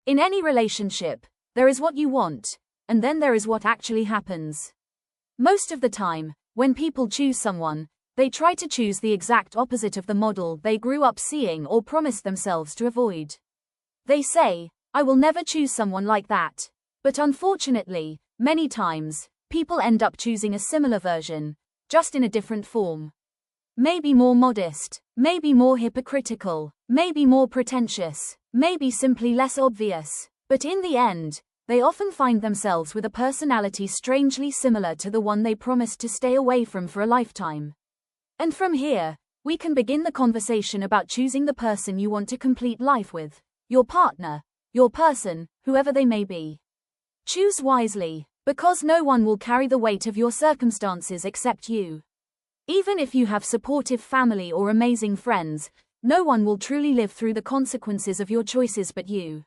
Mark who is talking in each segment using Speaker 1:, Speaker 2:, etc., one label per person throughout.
Speaker 1: In any relationship, there is what you want, and then there is what actually happens. Most of the time, when people choose someone, they try to choose the exact opposite of the model they grew up seeing or promised themselves to avoid. They say, "I will never choose someone like that." But unfortunately, many times, people end up choosing a similar version, just in a different form. Maybe more modest, maybe more hypocritical, maybe more pretentious, maybe simply less obvious. But in the end, they often find themselves with a personality strangely similar to the one they promised to stay away from for a lifetime. And from here, we can begin the conversation about choosing the person you want to complete life with, your partner, your person, whoever they may be. Choose wisely, because no one will carry the weight of your circumstances except you. Even if you have supportive family or amazing friends, no one will truly live through the consequences of your choices but you.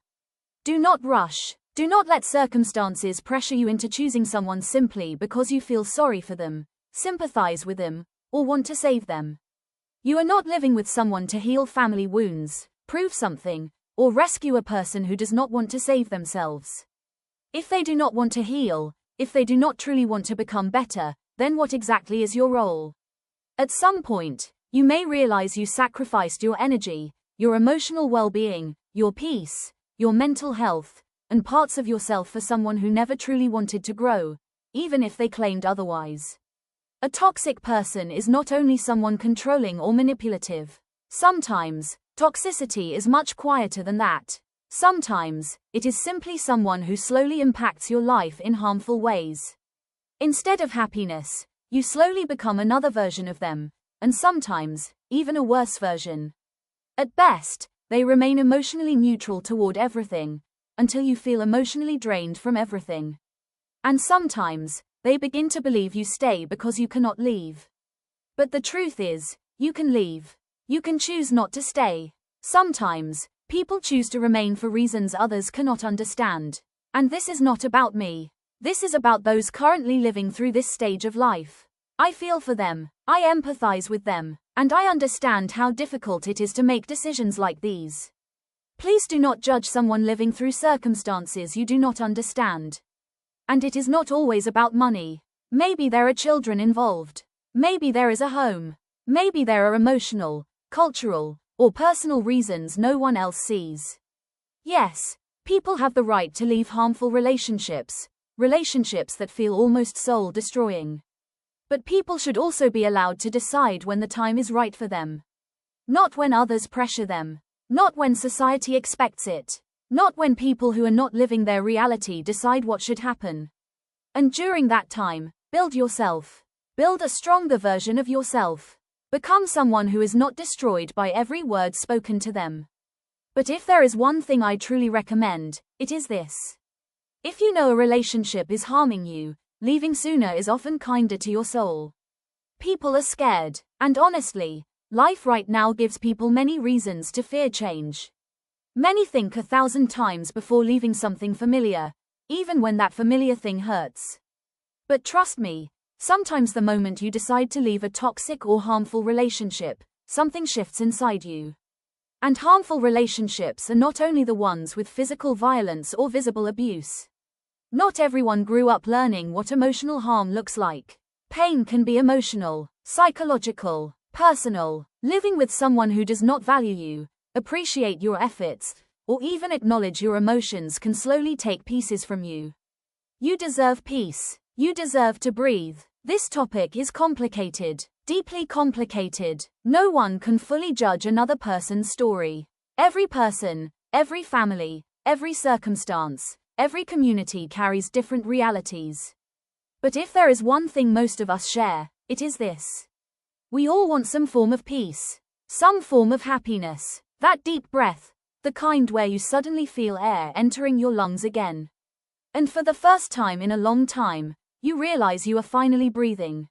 Speaker 1: Do not rush. Do not let circumstances pressure you into choosing someone simply because you feel sorry for them, sympathize with them, or want to save them. You are not living with someone to heal family wounds, prove something, or rescue a person who does not want to save themselves. If they do not want to heal, if they do not truly want to become better, then what exactly is your role? At some point, you may realize you sacrificed your energy, your emotional well-being, your peace, your mental health, and parts of yourself for someone who never truly wanted to grow, even if they claimed otherwise. A toxic person is not only someone controlling or manipulative. Sometimes, toxicity is much quieter than that. Sometimes, it is simply someone who slowly impacts your life in harmful ways. Instead of happiness, you slowly become another version of them, and sometimes, even a worse version. At best, they remain emotionally neutral toward everything, until you feel emotionally drained from everything. And sometimes, they begin to believe you stay because you cannot leave. But the truth is, you can leave. You can choose not to stay. Sometimes, people choose to remain for reasons others cannot understand. And this is not about me. This is about those currently living through this stage of life. I feel for them, I empathize with them, and I understand how difficult it is to make decisions like these. Please do not judge someone living through circumstances you do not understand. And it is not always about money. Maybe there are children involved. Maybe there is a home. Maybe there are emotional, cultural, or personal reasons no one else sees. Yes, people have the right to leave harmful relationships that feel almost soul-destroying. But people should also be allowed to decide when the time is right for them. Not when others pressure them. Not when society expects it. Not when people who are not living their reality decide what should happen. And during that time, build yourself. Build a stronger version of yourself. Become someone who is not destroyed by every word spoken to them. But if there is one thing I truly recommend, it is this. If you know a relationship is harming you, leaving sooner is often kinder to your soul. People are scared, and honestly, life right now gives people many reasons to fear change. Many think 1,000 times before leaving something familiar, even when that familiar thing hurts. But trust me, sometimes the moment you decide to leave a toxic or harmful relationship, something shifts inside you. And harmful relationships are not only the ones with physical violence or visible abuse. Not everyone grew up learning what emotional harm looks like. Pain can be emotional, psychological, personal. Living with someone who does not value you, appreciate your efforts, or even acknowledge your emotions can slowly take pieces from you. You deserve peace. You deserve to breathe. This topic is complicated, deeply complicated. No one can fully judge another person's story. Every person, every family, every circumstance, every community carries different realities. But if there is one thing most of us share, it is this. We all want some form of peace, some form of happiness, that deep breath, the kind where you suddenly feel air entering your lungs again. And for the first time in a long time, you realize you are finally breathing.